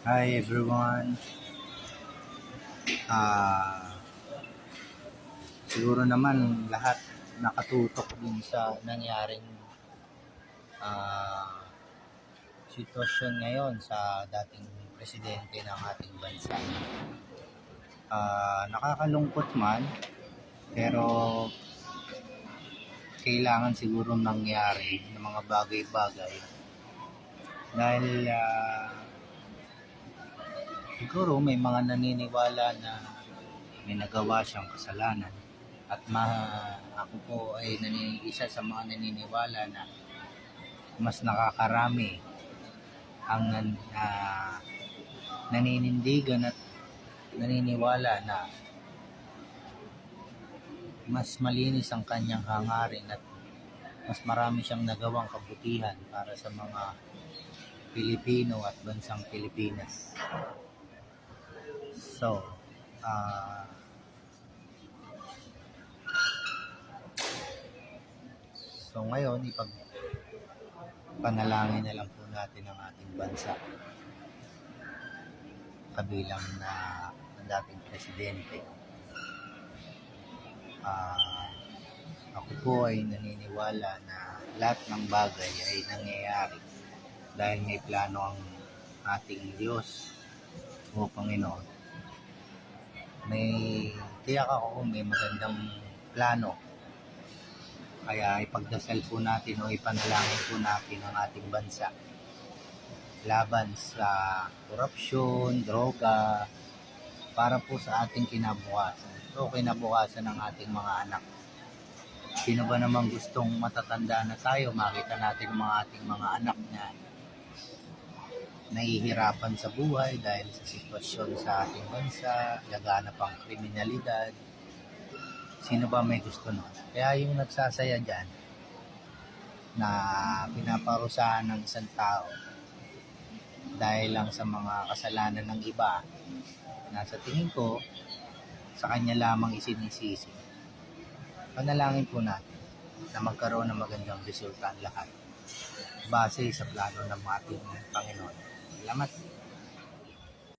Hi everyone. Ah, Siguro naman lahat nakatutok din sa nangyaring ah, sitwasyon ngayon sa dating presidente ng ating bansa. Nakakalungkot man, pero kailangan siguro nangyari ng mga bagay-bagay dahil siguro may mga naniniwala na may nagawa siyang kasalanan. At ako po ay isa sa mga naniniwala na mas nakakarami ang naninindigan at naniniwala na mas malinis ang kanyang hangarin at mas marami siyang nagawang kabutihan para sa mga Pilipino at bansang Pilipinas. So ngayon, ipagpanalangin na lang po natin ang ating bansa. Kabilang na ang dating presidente. Ako po ay naniniwala na lahat ng bagay ay nangyayari dahil may plano ang ating Diyos o Panginoon. Tiyak ako may magandang plano. Kaya ipagdasal po natin o ipanalangin po natin ang ating bansa laban sa korupsyon, droga, para po sa ating kinabukasan. So, kinabukasan ng ating mga anak. Sino ba namang gustong matatanda na tayo, makita natin ang ating mga anak na nahihirapan sa buhay dahil sa sitwasyon sa ating bansa, laganap ang kriminalidad. Sino ba may gusto nun? Kaya yung nagsasaya dyan na pinaparusahan ng isang tao dahil lang sa mga kasalanan ng iba na sa tingin ko sa kanya lamang isinisisi. Panalangin po natin na magkaroon ng magandang resulta ang lahat base sa plano ng ating Panginoon. Salamat.